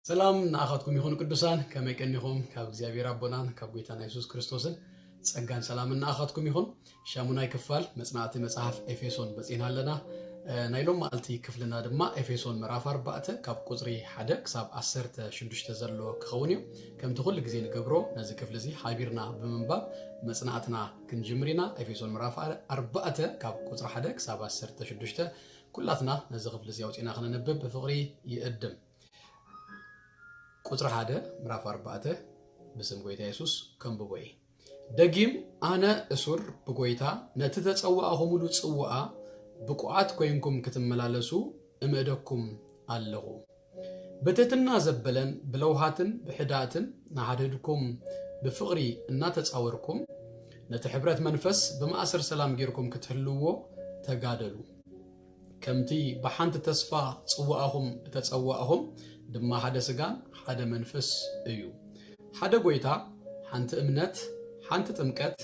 سلام نأخذكم يخون قدوسان كما يكنيكم كاب እግዚአብሔር አቦናን ካብ ጌታና ኢየሱስ ክርስቶስን ጸጋን ሰላም እናኣኻትኩም ይኹን ሻሙናይ ክፋል መጽናዕቲ መጽሐፍ ኤፌሶን በጽና ኣለና ናይሎም ማልቲ ክፍልና ድማ ኤፌሶን ምዕራፍ 4 ካብ ቁጽሪ 1 ክሳብ 16 ዘሎ ክኸውን እዩ ከምቲ ኩሉ ግዜ ንገብሮ ነዚ ክፍል እዚ ሓቢርና ብምንባብ መጽናዕትና ክንጅምሪና ኤፌሶን ምዕራፍ 4 ካብ ቁጽሪ 1 ክሳብ 16 ኩላትና ነዚ ክፍል እዚ አውጪና ክነንብብ በፍቅሪ ይእድም ቁጥር 1 ምዕራፍ 4 በስም ጎይታ ኢየሱስ ከምበወይ ደጊም አነ እሱር በጎይታ ነቲ ተጸዋዕኹም ሙሉ ጽዋዓ ብቁዓት ኮይንኩም ክትመላለሱ እምእደኩም ኣለኹ በተትና ዘበለን ብለውሃትን ብሕዳትን ናሓደድኩም ብፍቅሪ እና ተጻወርኩም ነቲ ሕብረት መንፈስ በማእሰር ሰላም ጌርኩም ክትህልዎ ተጋደሉ ከምቲ በሓንቲ ተስፋ ጽዋዓኹም ተጸዋዕኹም ድማ ሓደ ስጋን ሓደ መንፈስ እዩ ሓደ ጎይታ ሓንቲ እምነት ሓንቲ ጥምቀት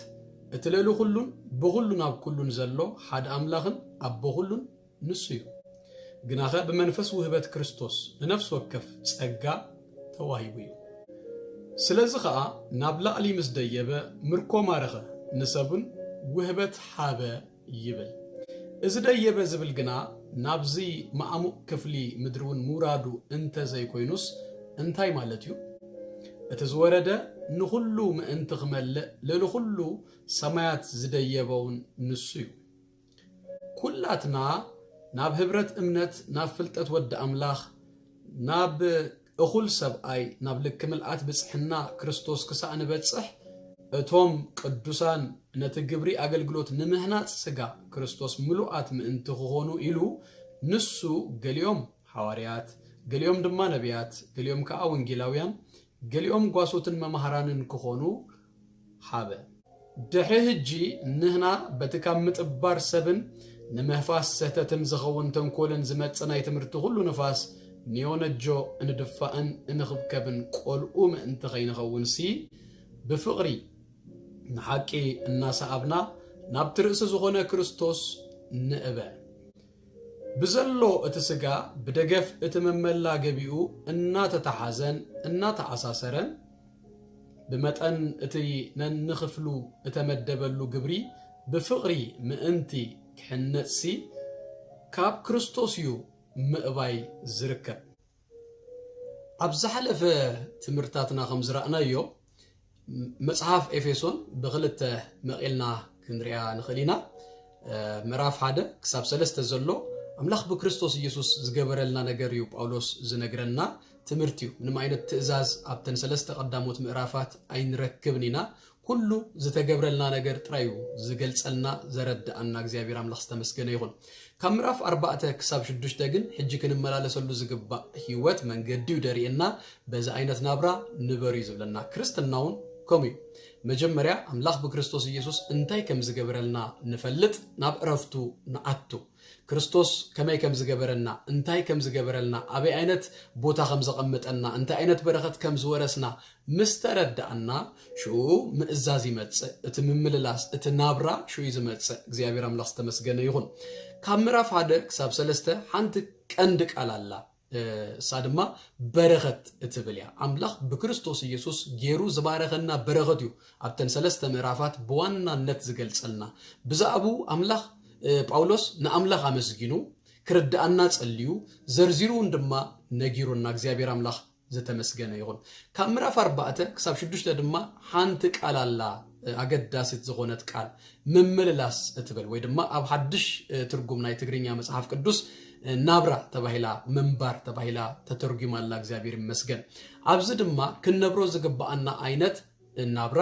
እትለሉ ሁሉን በሁሉን ኣብ ኩሉን ዘሎ ሓደ አምላኽን ኣብ በሁሉን ንሱ እዩ ግናኸ በመንፈስ ውህበት ክርስቶስ ለነፍስ ወከፍ ጸጋ ተዋሂቡ እዩ ስለዚህ ኸኣ ናብ ላዕሊ ምስ ደየበ ምርኮ ማረኸ ንሰብን ውህበት ሓበ ይብል እዚ ደየበ ዝብል ግና ናብዚ ማዕሙቅ ክፍሊ ምድሩን ሙራዱ እንተ ዘይኮይኑስ እንታይ ማለት እዩ እቲ ዝወረደ ንኹሉ ምእንቲ ክመልእ ለለኹሉ ሰማያት ዝደየበውን ንሱ እዩ ኩላትና ናብ ህብረት እምነት ናብ ፍልጠት ወዲ አምላኽ ናብ እኹል ሰብኣይ ናብ ልክ ምልአት ብጽሕና ክርስቶስ ክሳእ ንበጽሕ እቶም ቅዱሳን ነቲ ግብሪ አገልግሎት ንምህናጽ ስጋ ክርስቶስ ምሉአት ምእንቲ ክኾኑ ኢሉ ንሱ ገሊኦም ሐዋርያት ገሊኦም ድማ ነቢያት ገሊኦም ከዓ ወንጌላውያን ገሊኦም ጓሶትን መማህራንን ክኾኑ ሓበ ድሕሪ ሕጂ ንህና በትካ ምጥባር ሰብን ንመህፋስ ሰተትን ዝኸውን ተንኮልን ዝመጽእ ናይ ትምህርቲ ሁሉ ንፋስ ኒዮነጆ እንድፋእን እንኽብከብን ቆልኡ ምእንቲ ኸይንኸውን ሲ ብፍቕሪ ንሓቂ እናሰዓብና ናብቲ ርእሲ ዝኾነ ክርስቶስ ንእበ ብዘሎ እቲ ስጋ ብደገፍ እቲ መመላ ገቢኡ እናተተሓዘን እናተዓሳሰረን ብመጠን እቲ ነንኽፍሉ እተመደበሉ ግብሪ ብፍቕሪ ምእንቲ ክሕነጽ ካብ ክርስቶስ እዩ ምእባይ ዝርከብ ኣብ ዝሓለፈ ትምህርታትና ከም ዝረኣናዮ መጽሐፍ ኤፌሶን በክልተ መቂልና ክንሪያ ንኽእሊና ምዕራፍ 1 ክሳብ 3 ዘሎ አምላኽ በክርስቶስ ኢየሱስ ዝገበረልና ነገር እዩ ጳውሎስ ዝነግረና ትምህርት እዩ ምንም ዓይነት ትእዛዝ ኣብተን 3 ቀዳሞት ምዕራፋት አይንረክብኒና ኩሉ ዝተገብረልና ነገር ጥራዩ ዝገልጸልና ዘረዳአና እግዚአብሔር አምላኽ ዝተመስገነ ይሁን ካብ ምዕራፍ 4 ክሳብ 6 ግን ሕጂ ክንመላለሰሉ ዝግባእ ህይወት መንገዲ ደሪእና በዛ ዓይነት ናብራ ንበሩ ይዝብለና ክርስትናውን ከምዩ መጀመሪያ አምላኽ በክርስቶስ ኢየሱስ እንታይ ከም ዝገበረልና ንፈልጥ ናብ ዕረፍቱ ንኣቱ ክርስቶስ ከመይ ከም ዝገበረና እንታይ ከም ዝገበረልና አበይ ዓይነት ቦታ ከም ዘቀመጠና እንታይ ዓይነት በረኸት ከም ዝወረስና ምስተረዳአና ሽኡ ምእዛዝ ይመጽእ እቲ ምምልላስ እቲ ናብራ ሽኡ ይመጽእ እግዚአብሔር አምላኽ ዝተመስገነ ይሁን ካብ ምዕራፍ 1 ክሳብ 3 ሓንቲ ቀንድ ቃል አላ ሳድማ በረኸት እትብልያ አምላኽ በክርስቶስ ኢየሱስ ጌሩ ዝባረኸና በረኸት እዩ ኣብተን 3 ምዕራፋት በዋናነት ዝገልጸልና ብዛዕቡ አምላኽ ጳውሎስ ንአምላኽ አመስግኑ ክርዳአና ጸልዩ ዘርዚሩን ድማ ነጊሩና እግዚአብሔር አምላኽ ዝተመስገነ ይሁን ካብ ምዕራፍ 4 ክሳብ 6 ድማ ሓንቲ ቃል አላ አገዳሲት ዝኾነት ቃል ምምልላስ እትብል ወይ ድማ ኣብ ሓድሽ ትርጉም ናይ ትግርኛ መጽሐፍ ቅዱስ ናብራ ተባሂላ መንባር ተባሂላ ተተርጉማላ እግዚአብሔር ይመስገን ኣብዚ ድማ ክንነብሮ ዝግባአና ዓይነት ናብራ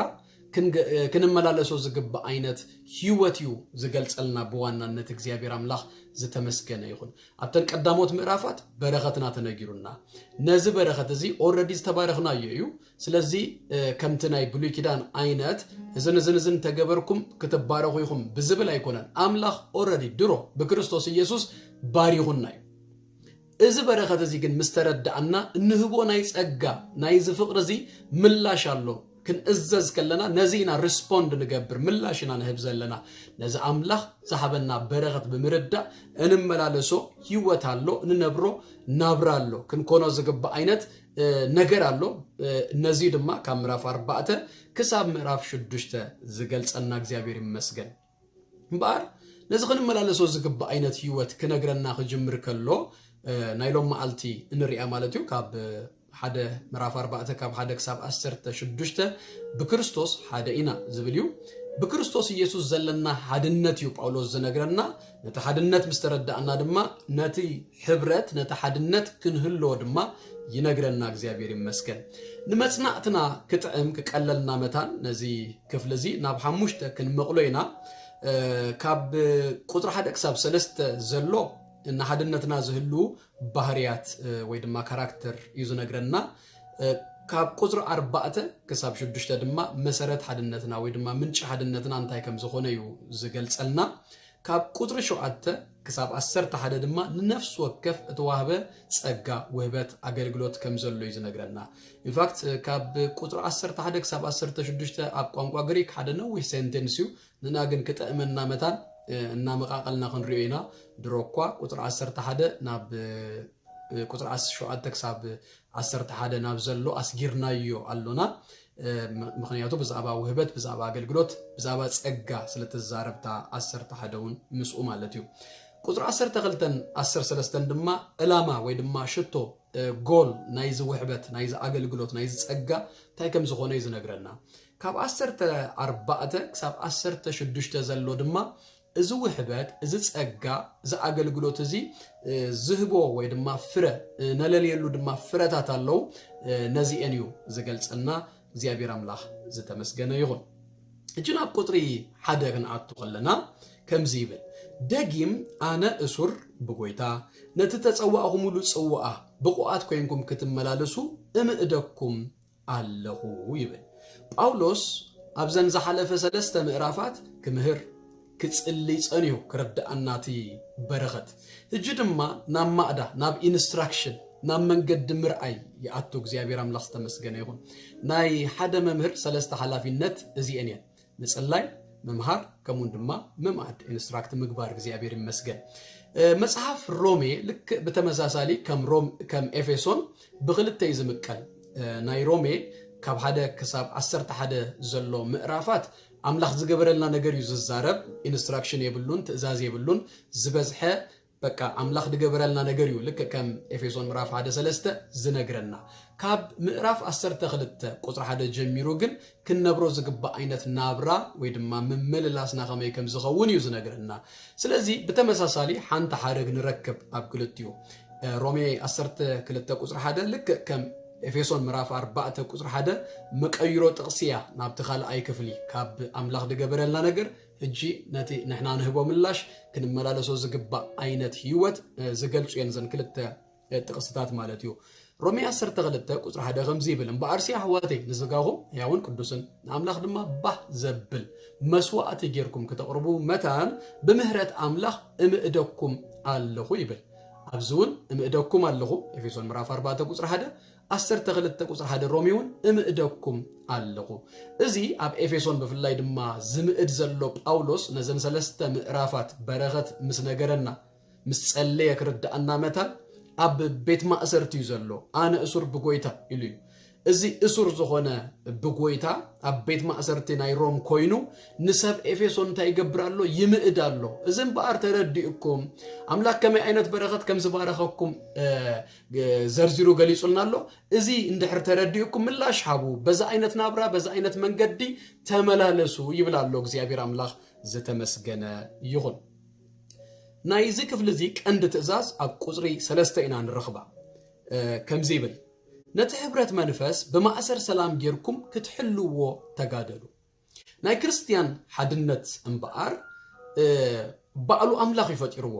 ክንመላለሶ ዝግባእ ዓይነት ህይወት እዩ ዝገልጸልና በዋናነት እግዚአብሔር አምላኽ ዝተመስገነ ይሁን ኣብተን ቀዳሞት ምዕራፋት በረኸትና ተነጊሩና ነዚ በረኸት እዚ ኦልሬዲ ዝተባረኽናዮ እዩ ስለዚ ከምቲ ናይ ብሉይ ኪዳን ዓይነት እዝን ተገበርኩም ክትባረኹ ይኹም ብዝብል ኣይኮነን አምላኽ ኦልሬዲ ድሮ በክርስቶስ ኢየሱስ ባሪኹና እዩ እዚ በረኸት እዚ ግን ምስተረዳአና እንህቦ ናይ ጸጋ ናይ ዝፍቅር እዚ ምላሽ ኣሎ ክንእዘዝ ከለና ነዚና ሪስፖንድ ንገብር ምላሽና ንህብ ዘለና ነዚ ኣምላኽ ዝሃበና በረኸት ብምርዳእ እንመላለሶ ህይወት ኣሎ እንነብሮ ናብራ ኣሎ ክንኮኖ ዝግባእ ዓይነት ነገር ኣሎ ነዚ ድማ ካብ ምዕራፍ 4 ክሳብ ምዕራፍ 6 ዝገልጸና እግዚአብሔር ይመስገን እምበር ነዚ ክንመላለሶ ዝግባእ ዓይነት ህይወት ክነግረና ክጅምር ከሎ ናይሎም መዓልቲ እንሪያ ማለት እዩ ካብ ሓደ ምዕራፍ 4 ካብ 1 ክሳብ 16 ብክርስቶስ ሓደ ኢና ዝብል እዩ ብክርስቶስ ኢየሱስ ዘለና ሓድነት እዩ ጳውሎስ ዝነግረና ነቲ ሓድነት ምስ ተረዳእና ድማ ነቲ ሕብረት ነቲ ሓድነት ክንህሎ ድማ ይነግረና እግዚአብሔር ይመስገን ንመጽናዕትና ክጥዕም ክቀለልና መታን ነዚ ክፍል እዚ ናብ 5 ክንመቕሎ ኢና ካብ ቁጥሪ 1 ክሳብ 3 ዘሎ እና ሓድነትና ዝህሉ ባህሪያት ወይ ድማ ካራክተር እዩ ዝነግረና ካብ ቁጥሪ 4 ክሳብ 6 ድማ መሰረት ሓድነትና ወይ ድማ ምንጭ ሓድነትና እንታይ ከም ዝኾነ እዩ ዝገልጸልና ካብ ቁጥሪ 7 ክሳብ 11 ድማ ንነፍስ ወከፍ እተዋህበ ጸጋ ወህበት አገልግሎት ከም ዘሎ እዩ ዝነግረና ኢንፋክት ካብ ቁጥሪ 11 ክሳብ 16 ኣብ ቋንቋ ግሪክ ሓደ ነው ወይ ሴንቴንስ እዩ ንና ግን ክጥዕመና መታን እና መቃቀልና ክንሪዮ ኢና ድሮኳ ቁጥሪ 11 ናብ ቁጥሪ 17 ክሳብ 11 ናብ ዘሎ አስጊርናዮ ኣሎና ምክንያቱ ብዛዕባ ውህበት ብዛዕባ አገልግሎት ብዛዕባ ጸጋ ስለተዛረብታ 11 ውን ምስኡ ማለት እዩ ቁጥሪ 12 13 ድማ ዕላማ ወይ ድማ ሽቶ ጎል ናይዚ ውህበት ናይዚ አገልግሎት ናይዚ ጸጋ ታይ ከም ዝኾነ ይዝነግረና ካብ 14 ክሳብ 16 ዘሎ ድማ እዚ ውህበት እዚ ጸጋ እዚ አገልግሎት እዚ ዝህቦ ወይ ድማ ፍረ ነለልየሉ ድማ ፍረታት ኣለው ነዚአን እዩ ዝገልጸና እግዚአብሔር አምላኽ ዝተመስገነ ይሁን እጅና ቁጥሪ 1 ክንኣቱ ከለና ከምዚ ይብል ደጊም ኣነ እሱር ብጎይታ ነቲ ተጸዋዕኹምሉ ጽዋዓ ብቑዓት ኮይንኩም ክትመላለሱ እምእደኩም ኣለሁ ይብል ጳውሎስ ኣብዘን ዝሓለፈ 3 ምዕራፋት ክምህር ክጽልይ ጸንዩ ክረዳእናቲ በረኸት እጅ ድማ ናብ ማዕዳ ናብ ኢንስትራክሽን ናብ መንገድ ምርአይ ይኣቱ እግዚአብሔር አምላኽ ዝተመስገነ ይሁን ናይ ሓደ መምህር 3 ሓላፊነት እዚአን እየን ንጽላይ መምሃር ከምኡን ድማ መማዕድ ኢንስትራክት ምግባር እግዚአብሔር ይመስገን መጽሐፍ ሮሜ ልክ በተመሳሳሊ ከም ኤፌሶን ብክልተ ይዝምቀል ናይ ሮሜ ካብ 1 ክሳብ 11 ዘሎ ምዕራፋት አምላኽ ዝገበረልና ነገር እዩ ዝዛረብ ኢንስትራክሽን የብሉን ትእዛዝ የብሉን ዝበዝሐ በቃ አምላኽ ዝገበረልና ነገር እዩ ልክ ከም ኤፌሶን ምዕራፍ 1:3 ዝነግረና ካብ ምዕራፍ 12 ቁጥሪ 1 ጀሚሩ ግን ክነብሮ ዝግባእ ዓይነት ናብራ ወይ ድማ መመለላስና ከመይ ከም ዝኸውን እዩ ዝነግረና ስለዚ በተመሳሳሊ ሓንቲ ሓረግ ንረክብ ኣብ ክልቲዩ ሮሜ 12 ቁጥሪ 1 ልክ ከም ኤፌሶን ምዕራፍ 4 ቁጥሪ 1 መቀይሮ ጥቅሲያ ናብ ተኻልኣይ ክፍሊ ካብ አምላኽ ዝገበረልና ነገር እጂ ነቲ ንሕና ንህቦ ምላሽ ክንመላለሶ ዝግባእ ዓይነት ህይወት ዝገልጹ የን ዘን ክልተ ጥቅስታት ማለት እዩ ሮሜ 12 ቁጥሪ 1 ከምዚ ይብል እምበኣርሲ ኣሕዋተይ ንስጋኹም ሕያውን ቅዱስን ንኣምላኽ ድማ ባህ ዘብል መስዋዕቲ ጌርኩም ከተቕርቡ መታን ብምህረት አምላኽ እምእደኩም ኣለኹ ይብል ኣብዙውን እምእደኩም ኣለኹ ኤፌሶን ምዕራፍ 4 ቁጥሪ 1 12 ቁጥሪ 1 ሮሜውን እምእደኩም ኣለኹ እዚ ኣብ ኤፌሶን ብፍላይ ድማ ዝምእድ ዘሎ ጳውሎስ ነዘን 3 ምዕራፋት በረኸት ምስ ነገረና ምስ ጸለየ ክርዳእና መታን ኣብ ቤት ማእሰርቲ እዩ ዘሎ ኣነ እሱር ብጎይታ ኢሉ እዩ እዚ እሱር ዝኾነ ብጎይታ ኣብ ቤት ማእሰርቲ ናይ ሮም ኮይኑ ንሰብ ኤፌሶን እንታይ ይገብር ኣሎ ይምእድ ኣሎ እዝን በኣር ተረዲእኩም አምላክ ከመይ ዓይነት በረኸት ከም ዝባረኸኩም ዘርዚሩ ገሊጹልና ኣሎ እዚ እንድሕር ተረዲእኩም ምላሽ ሃቡ በዛ ዓይነት ናብራ በዛ ዓይነት መንገዲ ተመላለሱ ይብል ኣሎ እግዚአብሔር አምላኽ ዝተመስገነ ይሁን ናይዚ ክፍል እዚ ቀንዲ ትእዛዝ ኣብ ቁጽሪ 3 ኢና ንረኽባ ከምዚ ይብል ነቲ ሕብረት መንፈስ በማእሰር ሰላም ጌርኩም ክትሕልዎ ተጋደሉ ናይ ክርስቲያን ሓድነት እምበኣር ባዕሉ አምላኽ ይፈጢርዎ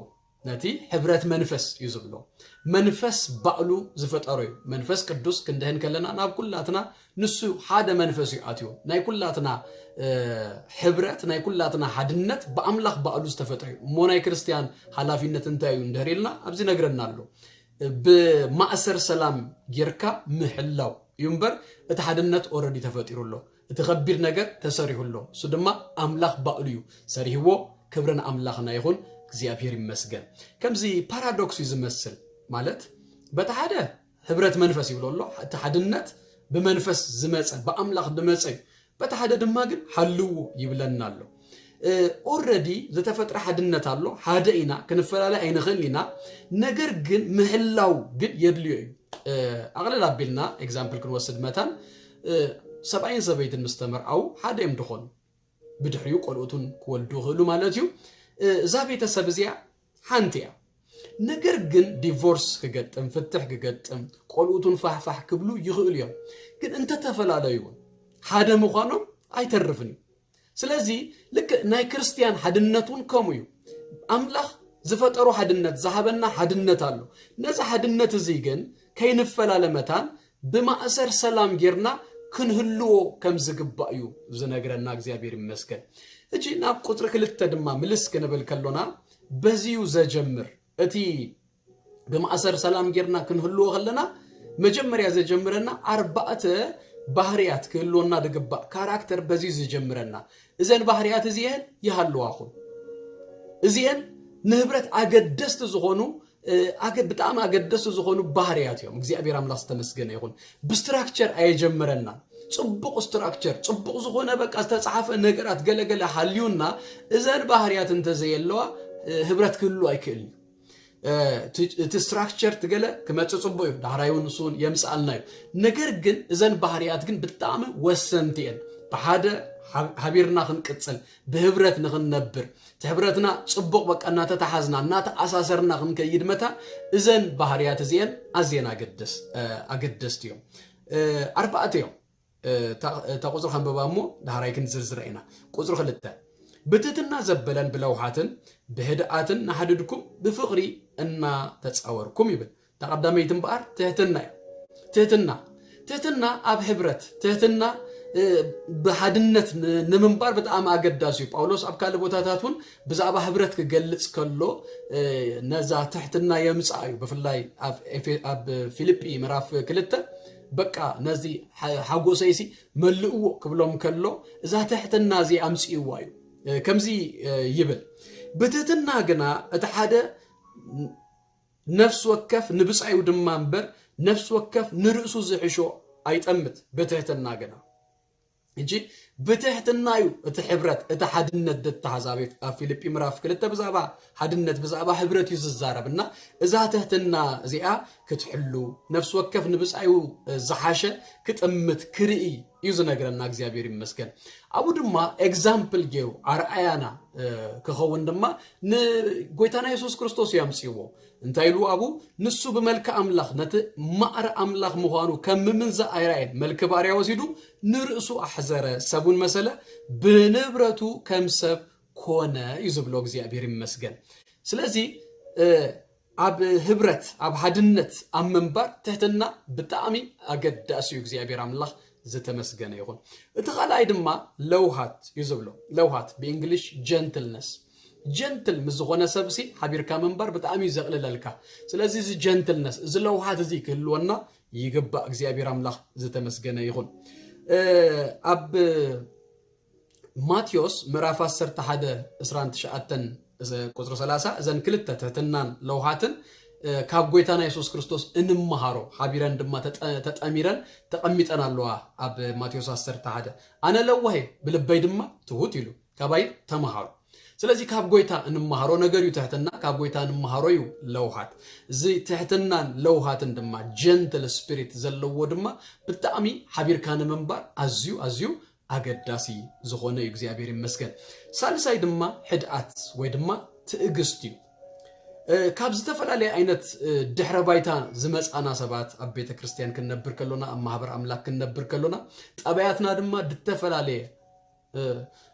ነቲ ሕብረት መንፈስ እዩ ዝብሎ መንፈስ ባዕሉ ዝፈጠሮ እዩ መንፈስ ቅዱስ ክንደህን ከለና ናብ ኩላትና ንሱ ሓደ መንፈስ እዩ ኣትዩ ናይ ኩላትና ሕብረት ናይ ኩላትና ሓድነት በአምላኽ ባዕሉ ዝተፈጠረ እዩ ሞ ናይ ክርስቲያን ሓላፊነት እንታይ እዩ እንደሪልና ኣብዚ ነግረና ኣሎ بمأسر سلام جركا محلاو ينبر اتحدنت اوريدي تفطيرو له تخبر نجر تسريه الله سدما أملاخ بقليو سريه هو كبرنا أملاخنا يخون زيابير مسجن كم زي بارادوكس يزمسل مالت بتحدى هبرة منفس يقول الله تحدنت بمنفس زمسل بأملاخ دمسل بتحدى دماغن حلو يبلنا له already زتفتر حدنت الله حادينا كنفلا أين خلينا نجر جن محلاو جن يدليو أغلى بيلنا example كنوصل مثلا 70 سبعين المستمر أو حدا يمدخل بدحيو قلوتون كولدو خلو مالتيو زابيت السبزيع حانتيا نجر جن ديفورس كجتم فتح كجتم قلوتون فح كبلو يغل يوم كن أنت تفلا دايون حدا مخانم أي تعرفني سلازي لك ناي كريستيان حدنتون كميو أملاخ زفترو حدنت زهبنا حدنت الله نزا حدنت زيجن كين فلا لمتان بما أسر سلام جيرنا كنهلو كم زقبايو زنقرنا እግዚአብሔር ይመስገን እጂ ናብ ቁጥር ክልተ ድማ ምልስ ከነበል ከሎና በዚዩ ዘጀምር እቲ በማእሰር ሰላም ጌርና ክንህልዎ ከለና መጀመሪያ ዘጀምረና አርባዕተ ባህሪያት ክህልዎና ደገባ ካራክተር በዚዩ ዘጀምረና እዘን ባህሪያት እዚህን ይሃልዋ አኹን እዚህን ንህብረት አገደስት ዝኾኑ በጣም አገደስ ዝኾኑ ባህሪያት እዮም እግዚአብሔር አምላክ ተመስገነ ይሁን በስትራክቸር አይጀምረና ጽቡቅ ስትራክቸር ጽቡቅ ዝኾነ በቃ ተጻፈ ነገራት ገለገለ ሐልዩና እዘን ባህሪያት እንተዘየለዋ ህብረት ክሉ አይክል ስትራክቸር ትገለ ከመጽጽቦ ዳራዩን ሱን የምሳልናዩ ነገር ግን እዘን ባህሪያት ግን በጣም ወሰንቲን በሐደ حبيرنا خنقصل بهبرت نخنبر تهبرتنا صبق بقنا تتحازنا نات اساسرنا خنكيد متى اذن بحريات زين ازين اقدس يوم اربعه يوم تقصر خنببامو دهراي كنزرزرينا قصر خلته بتتنا زبلن بلوحاتن بهداتن نحددكم بفقري ان تصاوركم يبل تقدميتن بار تهتنا اب حبرت تهتنا بحدنت نمنبار بتاعم أقداسيو باولوس أبكال بوتاتاتون بزعبا حبرت كجلس كله نزا تحتنا يمسعيو بفلاي أب فيليبي مراف كلته بقى نزي حقو سيسي ملؤو قبلهم كله إذا تحتنا زي أمسي وايو كم زي يبل بتتنا جنا اتحادة نفس وكف نبسعيو دمانبر نفس وكف نرأسو زحشو أيتأمت بتحتنا جنا እንጂ በተህተናዩ እተሕብረት እተሐድነት ደተሐዛቤ ፊልጵ ምዕራፍ ክልተ በዛባ ሐድነት በዛባ ህብረት ይዝዛረብና እዛ ተህተና እዚኣ ክትሕሉ ነፍስ ወከፍ ንብጻዩ ዘሓሸ ክትምት ክርኢ ይዙ ነገርና እግዚአብሔር ይመስገን አቡ ድማ ኤግዛምፕል ጌሩ አርአያና ከኸውን ድማ ንጎይታና ኢየሱስ ክርስቶስ ያምጽይዎ እንታይሉ አቡ ንሱ በመልከ አምላክ ነተ ማዕረ አምላክ መሆኑ ከምምንዛ አይራይን መልከ ባሪያ ወሲዱ ንርእሱ አሕዘረ ሰቡን መሰለ በንብረቱ ከምሰብ ኮነ ይዝብሎ እግዚአብሔር ይመስገን ስለዚህ አብ ህብረት አብ ሐድነት አመንባር ተህተና በጣም አገዳሲው እግዚአብሔር አምላክ ዘተመስገነ ይሁን እተኻላይ ድማ ለውሃት ይዝብሎ ለውሃት በእንግሊሽ ጀንትልነስ ጀንትል ምዝኾነ ሰብሲ ሐቢርካ መንበር በጣም ይዘቅልልልካ ስለዚህ እዚ ጀንትልነስ እዚ ለውሃት እዚ ክልወና ይገባ እግዚአብሔር አምላክ ዘተመስገነ ይሁን አብ ማቴዎስ ምዕራፍ 11 29 ቁጥር 30 እዘን ክልተ ተህተናን ለውሃትን ካብ ጎይታና ኢየሱስ ክርስቶስ እንመሃሮ ሐቢረን ድማ ተጠሚረን ተቀሚጠን አለዋ አብ ማቴዎስ 11 አነ ለውሃ ብልበይ ድማ ትሁት ይሉ ከባይ ተመሃሩ ስለዚህ ካብ ጎይታ እንመሃሮ ነገር ይተህተና ካብ ጎይታ እንመሃሮ ዩ ለውሃት እዚ ተህተናን ለውሃትን ድማ ጀንትል ስፒሪት ዘለዎ ድማ በጣም ሐቢርካን መንባር አዝዩ አገዳሲ ዝኾነ እግዚአብሔር ይመስገን ሳልሳይ ድማ ሕድአት ወይ ድማ ትዕግስት እዩ ካብ ዝተፈላልየ አይነት ድሕረ ባይታ ዝመጻና ሰባት ኣብ ቤተ ክርስቲያን ክንነብር ከሎና ኣብ ማህበር አምላክ ክንነብር ከሎና ጠባያትና ድማ ድተፈላልየ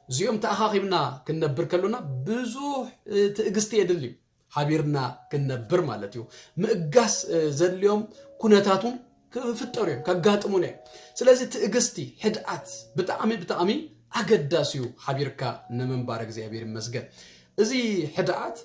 زيوم تأخاخيبنا كنا بركلونا بزوح تأجستي أدليو حبيرنا كنا برمالتيو مقاس زد اليوم كناتاتون في الطريق كقاتموني سلازي تأجستي حدقات بتأمي أقداسيو حبيركا نمن بارك زي حبير المسجد زي حدقات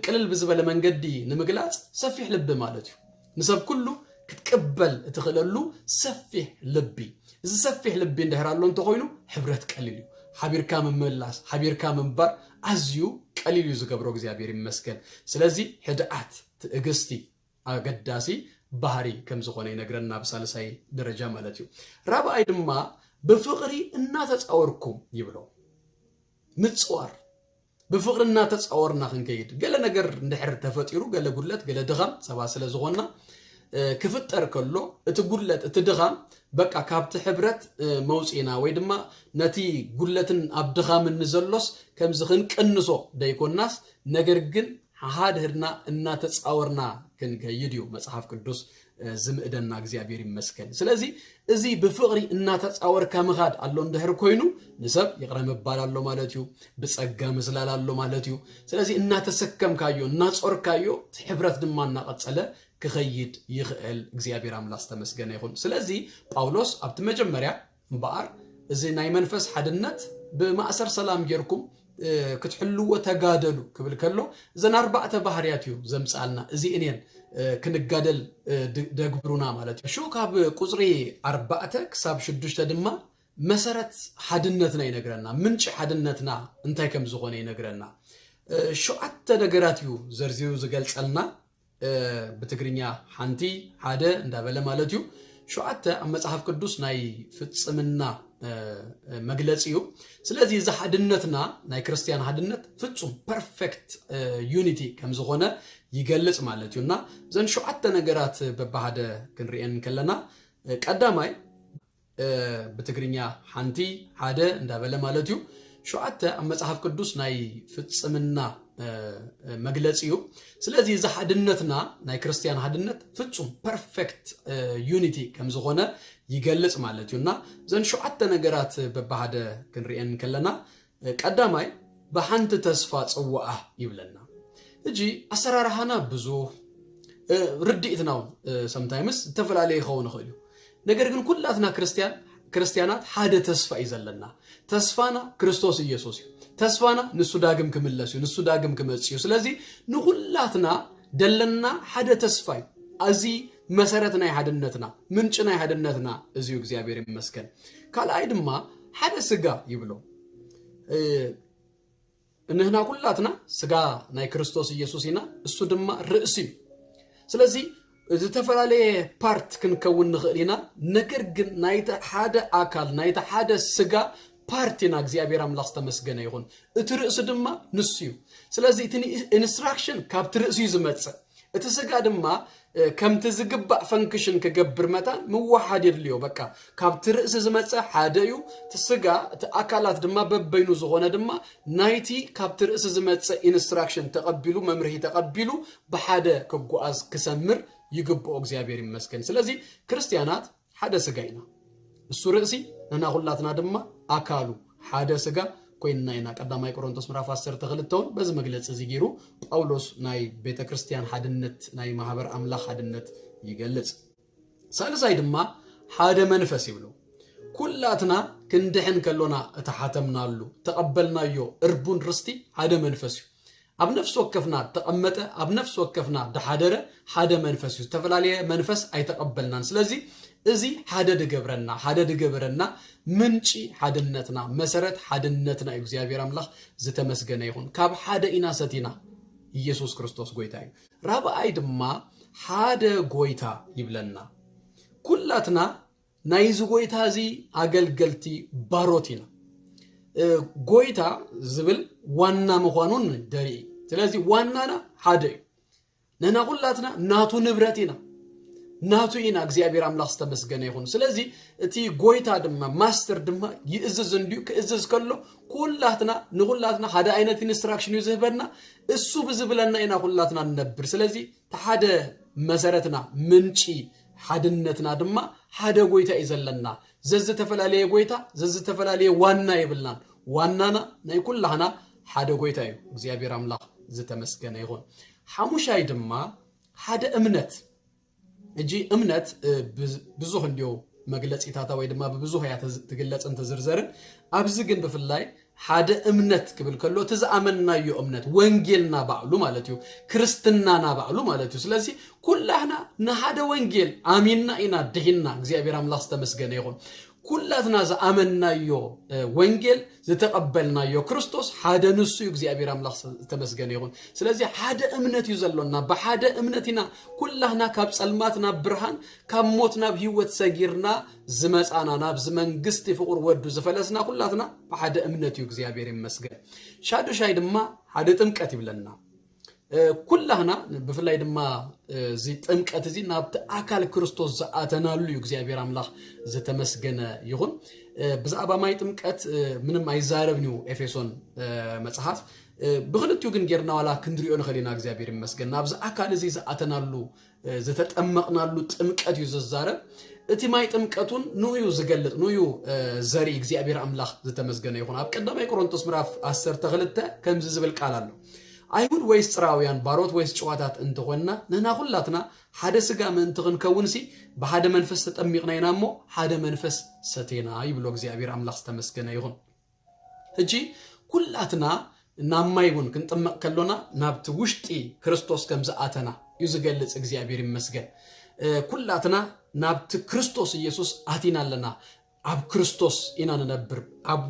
كل البزبة لمن قدي نمقلات سفيح لب مالتيو نسب كله ክትቀበል እትኽለሉ ሰፊሕ ልቢ እዚ ሰፊሕ ልቢ እንድሕራሎ እንተኾይኑ ሕብረት ቀሊል እዩ ሓቢርካ ምምላስ ሓቢርካ ምንባር ኣዝዩ ቀሊል እዩ ዝገብሮ እግዚአብሔር ይመስገን ስለዚ ሕድኣት ትዕግስቲ ኣገዳሲ ባህሪ ከም ዝኾነ ይነግረና ብሳልሳይ ደረጃ ማለት እዩ ራብዓይ ድማ ብፍቕሪ እናተጻወርኩም ይብሎ ምጽዋር بفقر الناس تصورنا خنكيد قال نجر ندحر تفطيرو قال قلت قال دغام سبع سلا زغنا كفتر كله تقولت تدغام بقى كابت حبرت موصينا ويدما نتي قلتن ابدغام النزلوس كم زخن قنسو دايكون ناس نجر جن هادهرنا الناس تصورنا كنكيديو مصحف قدوس زمئدنا እግዚአብሔር ይመስገን ስለዚህ እዚ በፍቅሪ እናተጻወር ከመኻድ አሎ እንደህር ኮይኑ ንሰብ ይቅረም ይባላል ማለት እዩ በጸጋ መስላላል ማለት እዩ ስለዚህ እናተሰከም ካዮ እናጾር ካዮ ህብረት ድማ እናቀጸለ ክኸይድ ይኽእል እግዚአብሔር አምላክ ተመስገነ ይሁን ስለዚህ ጳውሎስ አብት መጀመሪያ ባር እዚ ናይ መንፈስ ሓድነት በማእሰር ሰላም ጌርኩም ክትሕልዎ ተጋደሉ ክብል ከሎ ዘን አርባዕተ ባህሪያት እዩ ዘምጻልና እዚ እኔን ክንጋደል ደግብሩና ማለት ነው ሾካብ ቁጽሪ 4 ክሳብ 6 ድማ መሰረት ሓድነትና ይነግረና ምንጭ ሓድነትና እንታይ ከም ዝኾነ ይነግረና ሾዓተ ነገራት እዩ ዘርዚው ዝገልጸልና በትግርኛ ሓንቲ ሓደ እንዳበለ ማለት እዩ ሾዓተ መጽሐፍ ቅዱስ ናይ ፍጽምና መግለጽ እዩ ስለዚህ እዚ ሓድነትና ናይ ክርስቲያን ሓድነት ፍጹም ፐርፌክት ዩኒቲ ከም ዝኾነ ይገልጽ ማለት እዩና ዘን ሾዓተ ነገራት በባሃደ ክንሪኤን ከለና ቀዳማይ በትግርኛ ሓንቲ ሓደ እንዳበለ ማለት እዩ ሾዓተ መጽሐፍ ቅዱስ ናይ ፍጽምና መግለጽ እዩ ስለዚህ እዚ ሓድነትና ናይ ክርስቲያን ሓድነት ፍጹም ፐርፌክት ዩኒቲ ከም ዝኾነ ይገልጽ ማለት እዩና ዘን ሾዓተ ነገራት በባሃደ ክንሪኤን ከለና ቀዳማይ በሓንቲ ተስፋ ጽዋዓ ይብለና እጂ አሰራራሃና ብዙ ርድኢትና sometimes ተፈላለ ይኸውን ይኽእል ነገር ግን ኩላትና ክርስቲያናት ሓደ ተስፋ ይዘለና ተስፋና ክርስቶስ ኢየሱስ እዩ ተስፋና ንሱ ዳግም ክምለስ እዩ ንሱ ዳግም ክመጽ እዩ ስለዚህ ንሁላትና ደለና ሓደ ተስፋ እዩ እዚ መሰረትና ይሓድነትና ምንጭና ይሓድነትና እዚዩ እግዚአብሔር ይመስገን ካልአይ ድማ ሓደ ስጋ ይብሎ እንህና ኩላትና ስጋ ናይ ክርስቶስ ኢየሱስ ኢና እሱ ድማ ርእሲ ስለዚህ እዚ ተፈላለ ፓርት ክንከውን ንኽእልና ነገር ግን ናይተ ሓደ አካል ናይተ ሓደ ስጋ ፓርቲና እግዚአብሔር አምላክ ተመስገነ ይሁን እቲ ርእሲ ድማ ንሱ እዩ ስለዚህ እቲ ኢንስትራክሽን ካብ ርእሲ ዝመጽእ እቲ ስጋ ድማ ከምቲ ዝግባእ ፈንክሽን ክገብር መታን ምዋሓድ ይድልዮ በቃ ካብ ርእሲ ዝመጽእ ሓደ እዩ እቲ ስጋ እቲ አካላት ድማ በበይኑ ዝኾነ ድማ ናይቲ ካብ ርእሲ ዝመጽእ ኢንስትራክሽን ተቀቢሉ መምርሂ ተቀቢሉ በሓደ ክጓዓዝ ክሰምር ይግብኦ እግዚአብሔር ይመስገን ስለዚህ ክርስቲያናት ሓደ ስጋ ኢና እሱ ርእሲ ነና ሁላትና ድማ አካሉ ሓደ ስጋ ኮይና ኢና ቀዳማይ ቆሮንቶስ ምዕራፍ 10 ተኽልተውን በዚ መግለጽ እዚ ጊሩ ጳውሎስ ናይ ቤተ ክርስቲያን ሓድነት ናይ ማህበር አምላክ ሓድነት ይገልጽ ሳልሳይ ድማ ሓደ መንፈስ ይብሉ ኩላትና ክንድሕን ከሎና እተሓተምናሉ ተቀበልናዮ እርቡን ርስቲ ሓደ መንፈስ እዩ ኣብ ነፍስ ወከፍና ተቀመጠ ኣብ ነፍስ ወከፍና ደሓደረ ሓደ መንፈስ እዩ ተፈላለየ መንፈስ ኣይተቀበልናን ስለዚህ እዚ ሓደ ድገብረና ምንጪ ሓድነትና መሰረት ሓድነትና እግዚአብሔር አምላክ ዝተመስገነ ይሁን ካብ ሓደ ኢና ሰቲና ኢየሱስ ክርስቶስ ጎይታ እዩ ራብዓይ ድማ ሓደ ጎይታ ይብለና ኩላትና ናይዚ ጎይታ እዚ አገልገልቲ ባሮቲና ጎይታ ዝብል ዋና ምዃኑን ደሪ ስለዚህ ዋናና ሓደ ነና ኩላትና ናቱ ንብረቲና ናቱ ኢና እግዚአብሔር አምላክ ተመስገነ ይሁን ስለዚህ እቲ ጎይታ ድማ ማስተር ድማ ይእዝዝ እንዲሁ ክእዝዝ ከሎ ኩላትና ንሁላትና ሓደ አይነት ኢንስትራክሽን ይዝህበና እሱ ብዝብለና ኢና ኩላትና ነብር ስለዚህ ሓደ መሰረትና ምንጪ ሓድነትና ድማ ሓደ ጎይታ ይዘለና ዘዝ ተፈላለየ ጎይታ ዘዝ ተፈላለየ ዋና ይብልና ዋናና ናይ ኩላህና ሓደ ጎይታ እዩ እግዚአብሔር አምላክ ዝተመስገነ ይሁን ሓሙሻይ ድማ ሓደ እምነት እጂ እምነት ብዙ እንዲው መግለጽ ይታታ ወይ ድማ በብዙ ያ ተገለጽን ተዝርዘርን ኣብዚ ግን በፍላይ حدا أمنت قبل كله تزأمنا يو أمنت وانجيلنا بعلو مالتيو كريستنا بعلو مالتيو سلازي كلنا نهادا وانجيل آميننا إنا دهنا እግዚአብሔር አምላክ ተመስገነ ይሁን كلنا زأمنا يو وانجيل زتقبلنا يو كريستوس حدا نسو እግዚአብሔር አምላክ ተመስገነ ይሁን سلازي حدا أمنت يزلونا بحدا أمنتنا كلنا كاب صلماتنا برهان كاب موتنا بهيوت سغيرنا زمصانا ناب زمنغست فقر ودو زفلسنا كلنا بحدا أمنت يو እግዚአብሔር ይመስገን شادو شاي دما حدا ጥምቀት ይብለና كلنا بفلاي دما زي ጥምቀት زي نابت አካል ክርስቶስ ዘአተናሉ እግዚአብሔር አምላክ ዘተመስገነ ይሁን بزعبا ما ጥምቀት ምንም አይዛረብኒው ኤፌሶን መጽሐፍ بخلتيو ግን ጌርና ዋላ ክንድሪኦ ነኸሊና እግዚአብሔር ይመስገን ናብዝ አካል زي ዘአተናሉ ዘተጠመቅናሉ ጥምቀት ይዘዛረብ እቲ ማይ ጥምቀቱን ኑዩ ዝገልጥ ኑዩ ዘሪ እግዚአብሔር አምላክ ዘተመስገነ ይሁን አብ ቀዳማይ ቆሮንቶስ ምዕራፍ 10 ተግልተ ከምዝ ዝብል ቃል አለው አይሁድ ወይስ ጽራውያን ባሮት ወይስ ጨዋታት እንተሆንና ነና ሁላትና ሓደ ስጋ ምንትኽን ከውንሲ በሓደ መንፈስ ተጠሚቅና ይናሞ ሓደ መንፈስ ሰቴና ይብሎ እግዚአብሔር አምላክ ተመስገነ ይሁን እጂ ኩላትና ናማይውን ክንጥመቅ ከሎና ናብቲ ውሽጢ ክርስቶስ ከምዝአተና ይዝገልጽ እግዚአብሔር ይመስገን ኩላትና ናብቲ ክርስቶስ ኢየሱስ አቲናለና አብ ክርስቶስ ኢና ነነብር አብ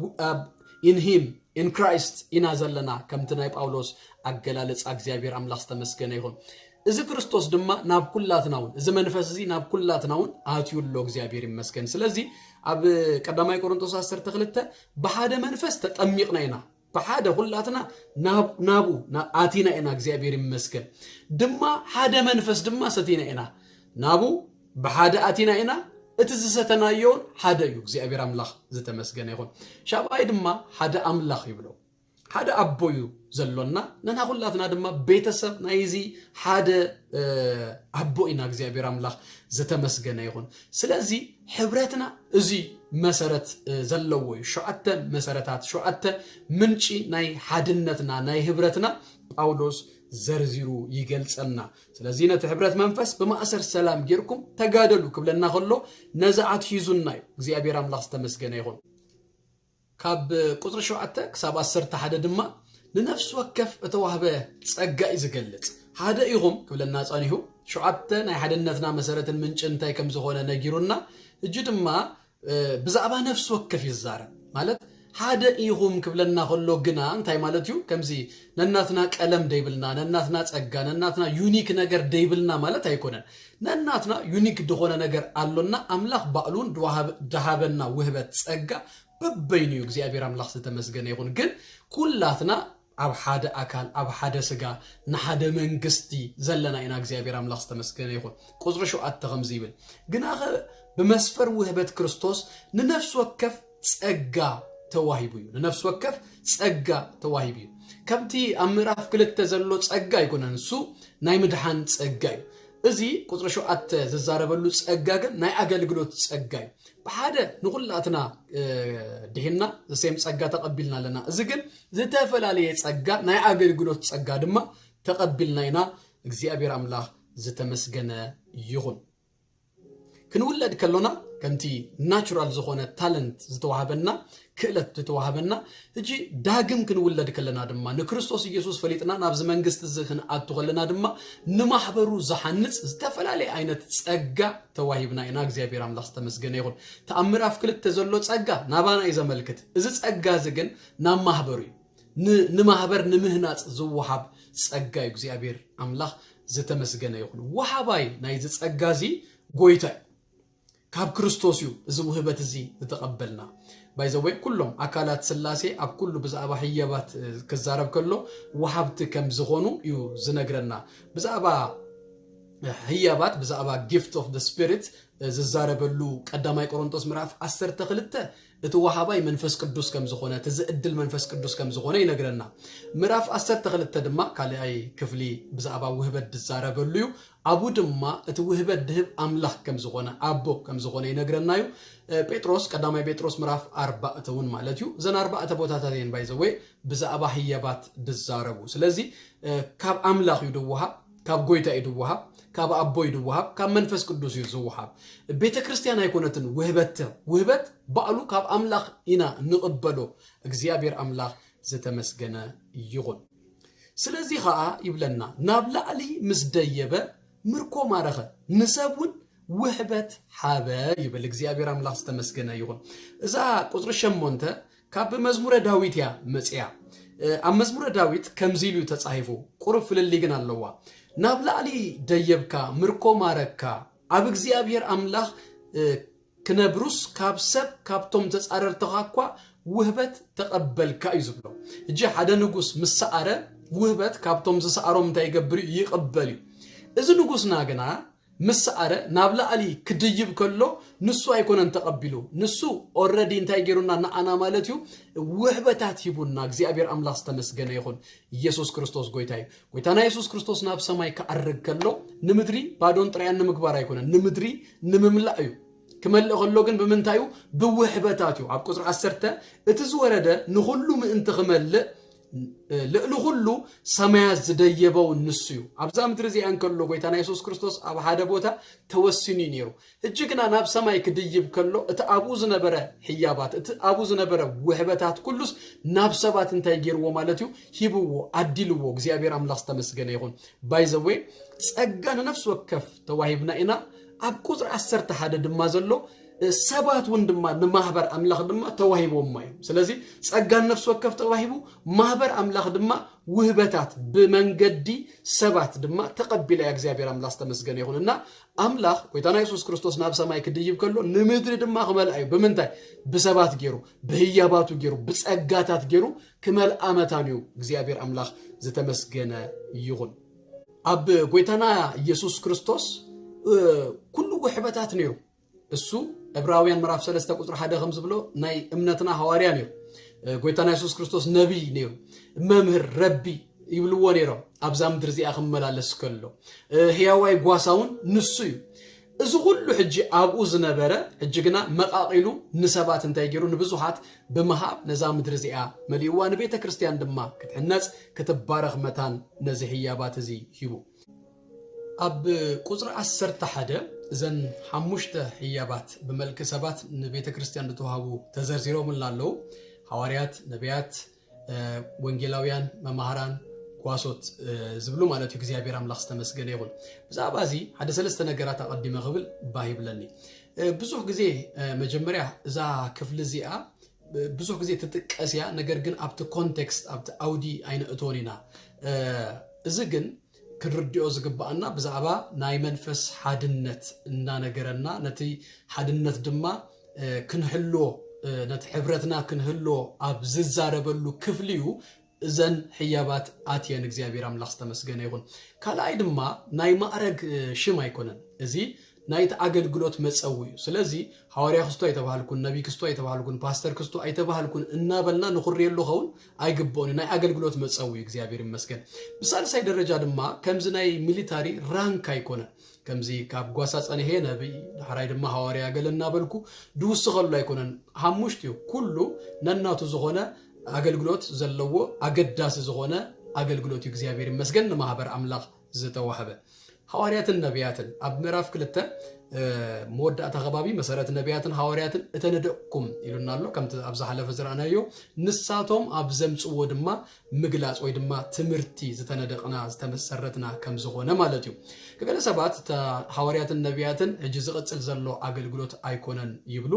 in him in Christ ኢና ዘለና ከምትናይ ጳውሎስ አገላለጽ እግዚአብሔር አምላክ ተመስገነ ይሁን እዚ ክርስቶስ ድማ ናብ ኩላትናውን እዚ መንፈስ እዚ ናብ ኩላትናውን አትዩሎ እግዚአብሔር ይመስገን ስለዚህ አብ ቀዳማይ ቆሮንቶስ 10 ተክልተ በሓደ መንፈስ ተጠሚቅና ኢና በሓደ ሁላትና ናቡ አቲና ኢና እግዚአብሔር ይመስገን ድማ ሓደ መንፈስ ድማ ሰቲና ኢና ናቡ በሓደ አቲና ኢና እትዝሰተናየውን ሓደ እዩ እግዚአብሔር አምላክ ዘተመስገነ ይሁን ሻባይ ድማ ሓደ አምላክ ይብሎ ሓደ አቦዩ ዘሎና ነና ሁላትና ድማ ቤተሰብ ናይዚ ሓደ አቦይና እግዚአብሔር አምላክ ዘተመስገነ ይሁን ስለዚህ ሕብረትና እዚ መሰረት ዘለዎ ሸዓተ መሰረታት ሸዓተ ምንጪ ናይ ሓድነትና ናይ ሕብረትና ጳውሎስ ዘርዚሩ ይገልጸና ስለዚህ ነተ ሕብረት መንፈስ በማእሰር ሰላም ጌርኩም ተጋደሉ ክብለና ከሎ ነዛዓት ሂዙና እግዚአብሔር አምላክ ተመስገነ ይሁን ካብ ቁጥር 7 ክሳብ 10 ሓደ ድማ ለነፍስ ወከፍ እተዋህበ ጸጋ ይዝገልጽ ሓደ ኢኹም ክብለና ጻኒሁ 7 ናይ ሓድነትና መሰረትን ምንጭ እንታይ ከም ዝኾነ ነጊሩና እጅ ድማ ብዛዕባ ነፍስ ወከፍ ይዛረብ ማለት ሓደ ኢኹም ክብለና ከሎ ግና እንታይ ማለት እዩ ከምዚ ነናትና ቀለም ደይብልና ነናትና ጸጋ ነናትና ዩኒክ ነገር ደይብልና ማለት አይኮነን ነናትና ዩኒክ ደሆነ ነገር አሎና አምላክ ባዕሉን ደሃበና ውህበት ጸጋ በበይኒው እግዚአብሔር አምላክ ተመስገነ ይሁን ግን ኩላትና አብ ሓደ አካል አብ ሓደ ስጋ ንሓደ መንግስቲ ዘለና ኢና እግዚአብሔር አምላክ ተመስገነ ይሁን ቁጥር 7 ከምዚ ይብል ግና በመስፈር ውህበት ክርስቶስ ንነፍስ ወከፍ ጸጋ ተዋሂቡዩ ንነፍስ ወከፍ ጸጋ ተዋሂቡዩ ከምቲ አምራፍ ክልተ ዘሎ ጸጋ ይኮነንሱ ናይ ምድሃን ጸጋ እዚ ቁጥር 7 ዝዛረበሉ ጸጋ ግን ናይ አገልግሎት ጸጋ በሓደ ንኹላትና ድህና ዘሰም ጸጋ ተቀቢልና ለና እዚ ግን ዝተፈላለየ ጸጋ ናይ አገልግሎት ጸጋ ድማ ተቀቢልና ኢና እግዚአብሔር አምላክ ዝተመስገነ ይሁን ክንውለድ ከሎና ከምቲ ናቹራል ዝኾነ ታለንት ዝተዋሃበና ክእለት ዝተዋሃበና እጂ ዳግም ክንውለድ ከለና ድማ ንክርስቶስ ኢየሱስ ፈሊጥና ናብዚ መንግስት ዝኽን አቱ ከለና ድማ ንማህበሩ ዝሓንጽ ዝተፈላለየ አይነት ጸጋ ተዋሂብና ኢና እግዚአብሔር አምላክ ተመስገነ ይሁን ተአምራፍ ክልተ ዘሎ ጸጋ ናባና ይዘመልክት እዚ ጸጋ ዝግን ናብ ማህበሩ ንማህበር ንምህናጽ ዝወሃብ ጸጋ እግዚአብሔር አምላክ ዝተመስገነ ይሁን ወሃባይ ናይ ጸጋዚ ጎይታ ካብ ክርስቶስ እዩ እዚ ውህበት እዚ ተቀበልና ባይዘወይ ኩሎም አካላት ስላሴ አብ ኩሉ ብዛዕባ ህያባት ከዛረብ ከሎ ወሃብት ከም ዝኾኑ እዩ ዝነግረና ብዛዕባ ህያባት ብዛዕባ gift of the spirit ዝዛረበሉ ቀዳማይ ቆሮንቶስ ምዕራፍ 10 ተክልተ እቲ ወሃባይ መንፈስ ቅዱስ ከም ዝኾነ ተዝእድል መንፈስ ቅዱስ ከም ዝኾነ ይነግረና ምዕራፍ 10 ተክልተ ድማ ካልአይ ክፍሊ ብዛዕባ ውህበት ዝዛረበሉ አቡ ድማ እቲ ውህበት ድህብ አምላክ ከም ዝኾነ አቦ ከም ዝኾነ ይነግረናዩ ጴጥሮስ ቀዳማይ ጴጥሮስ ምዕራፍ 4 ተውን ማለት እዩ ዘን 4 ቦታታትን ባይዘወይ ብዛዕባ ህያባት ዝዛረቡ ስለዚህ ካብ አምላክ ይድወሃብ ካብ ጎይታ ይድወሃብ ካብ አቦ ይድወሃብ ካብ መንፈስ ቅዱስ ይዝወሃብ ቤተ ክርስቲያን አይኮነትን ውህበት ባዕሉ ካብ አምላኽ ኢና ንቅበሎ እግዚአብሔር አምላኽ ዝተመስገነ ይኹን ስለዚህ ኸዓ ይብለና ናብ ላዕሊ ምስ ደየበ ምርኮ ማረኸ ንሰቡን ውህበት ሓበ ይብል እግዚአብሔር አምላኽ ዝተመስገነ ይኹን እዛ ቁጥሪ 8 ካብ መዝሙረ ዳዊት ያ መጽያ ኣብ መዝሙረ ዳዊት ከምዚሉ ተጻሒፉ ቁርብ ፍልሊ ግን ኣለዋ ናብ ላዕሊ ደየብካ ምርኮ ማረካ ኣብ እግዚአብሔር አምላኽ ክነብሩስ ካብ ሰብ ካብቶም ተጻረርተኻ እኳ ውህበት ተቀበልካ እዩ ዝብሎ እጂ ሓደ ንጉስ ምስዓረ ውህበት ካብቶም ዝሰዓሮም እንታይ ይገብር ይቅበል እዩ እዚ ንጉስና ግና ምስዓረ ናብ ላዕሊ ክድይብ ከሎ ንሱ አይኮነን ተቀቢሉ ንሱ ኦሬዲ እንታይ ገይሩና ንአና ማለት እዩ ውህበታት ሂቡና እግዚአብሔር አምላኽ ዝተመስገነ ይኹን ኢየሱስ ክርስቶስ ጎይታዩ ጎይታና ኢየሱስ ክርስቶስ ናብ ሰማይ ከዓርግ ከሎ ንምድሪ ባዶን ጥራያን ንምግባር አይኮነን ንምድሪ ንምምላእ እዩ ክመልእ ከሎ ግን ብምንታዩ ብውህበታት እዩ ኣብ ቁጥሪ 10 እቲ ዝወረደ ንኹሉ ምእንቲ ክመልእ ልዕሊ ሁሉ ሰማያት ዝደየበው ንሱ እዩ ኣብዛ ምድሪ እዚኣ እንከሎ ጎይታና ኢየሱስ ክርስቶስ ኣብ ሓደ ቦታ ተወሲኑ ነይሩ እጅግና ናብ ሰማይ ክድይብ ከሎ እቲ ኣብኡ ዝነበረ ሕያባት እቲ ኣብኡ ዝነበረ ውህበታት ኩሉስ ናብ ሰባት እንታይ ገይርዎ ማለት እዩ ሂብዎ ኣዲልዎ እግዚአብሔር አምላኽ ዝተመስገነ ይኹን ባይ ዘ ዌይ ጸጋ ንነፍስ ወከፍ ተዋሂብና ኢና ኣብ ቁጥሪ 11 ድማ ዘሎ ሰባት ወንድማ ንማህበር አምላኽ ድማ ተዋሂቦም ማዩ ስለዚህ ጸጋን ነፍስ ወከፍ ተዋሂቡ ማህበር አምላኽ ድማ ውህበታት በመንገዲ ሰባት ድማ ተቀበለ እግዚአብሔር አምላኽ ተመስገነ ይሁንና አምላኽ ጎይታና ኢየሱስ ክርስቶስ ናብ ሰማይ ክድይብ ከሎ ንምድሪ ድማ ክመልአዩ በመንታይ በሰባት ገይሩ በህያባቱ ገይሩ በጸጋታት ገይሩ ክመል አመታኒው እግዚአብሔር አምላኽ ዝተመስገነ ይሁን አብ ጎይታና ኢየሱስ ክርስቶስ ኩሉ ውህበታት ነይሩ እሱ ዕብራውያን ምዕራፍ 3 ቁጥር 1 ከም ዝብሎ ናይ እምነትና ሐዋርያ ነይሩ ጎይታና ኢየሱስ ክርስቶስ ነብይ ነይሩ መምህር ረቢ ይብልዎ ነይሩ ኣብዛ ምድሪ እዚኣ ክመላለስ ከሎ ህያዋይ ጓሳውን ንሱ እዩ እዚ ሁሉ ሕጂ ኣብኡ ዝነበረ ሕጂ ግና መቃቂሉ ንሰባት እንታይ ገይሩ ንብዙሓት ብምሃብ ነዛ ምድሪ እዚኣ መሊእዋ ንቤተ ክርስቲያን ድማ ክትሕነጽ ክትባረኽ መታን ነዚ ህያባት እዚ ሂቡ ኣብ ቁጥር 11 ዘን ሓሙሽተ ህያባት በመልክ ሰባት ንቤተ ክርስቲያን ተዋሃቡ ተዘርዚሮም አለው ሐዋርያት ነቢያት ወንጌላውያን መማህራን ጓሶት ዝብሉ ማለት እግዚአብሔር አምላኽ ዝተመስገነ ይሁን ብዛባዚ ሓደ ሰለስተ ነገራት አቀዲመ ክብል ባይብለኒ ብዙሕ ግዜ መጀመሪያ እዛ ክፍል እዚኣ ብዙሕ ግዜ ተጥቀስያ ነገር ግን ኣብቲ ኮንቴክስት ኣብቲ አውዲ አይነ እቶኒና እዚ ግን ክርድዮ ዝግባአና ብዛዕባ ናይ መንፈስ ሓድነት እና ነገረና ነቲ ሓድነት ድማ ክንህሎ ነቲ ሕብረትና ክንህሎ ኣብ ዝዛረበሉ ክፍልዩ እዘን ህያባት አትየን እግዚአብሔር አምላኽ ዝተመስገነ ይሁን ካልኣይ ድማ ናይ ማዕረግ ሽም አይኮነን እዚ ናይት አገልግሎት መጸውዩ ስለዚህ ሐዋርያ ክርስቶ አይተባልኩን ነብይ ክርስቶ አይተባልኩን ፓስተር ክርስቶ አይተባልኩን እናበልና ንኹሪየሉ ኸውን አይግቦን ናይ አገልግሎት መጸውዩ እግዚአብሔር ይመስገን በሳልሳይ ደረጃ ድማ ከምዝ ናይ ሚሊታሪ ራንክ አይኮነ ከምዚ ካብ ጓሳ ጸንሄ ነብይ ሐራይ ድማ ሐዋርያ ገለና በልኩ ድውስ ኸሉ አይኮነን ሓሙሽቲው ኩሉ ነናቱ ዝኾነ አገልግሎት ዘለዎ አገዳስ ዝኾነ አገልግሎት እግዚአብሔር ይመስገን ማህበር አምላኽ ዝተዋሃበ ሐዋርያትን ነቢያትን ኣብ ምዕራፍ 2 መወዳእታ ከባቢ መሰረት ነቢያትን ሐዋርያትን እተነደቅኩም ይሉናሎ ከምቲ ኣብዛ ሓለፈ ዝራናዮ ንሳቶም ኣብ ዘምጽዎ ድማ ምግላጽ ወይ ድማ ትምርቲ ዝተነደቅና ዝተመሰረትና ከም ዝኾነ ማለት እዩ ከገለ ሰባት ሐዋርያትን ነቢያትን እጅ ዝቅጽል ዘሎ አገልግሎት አይኮነን ይብሉ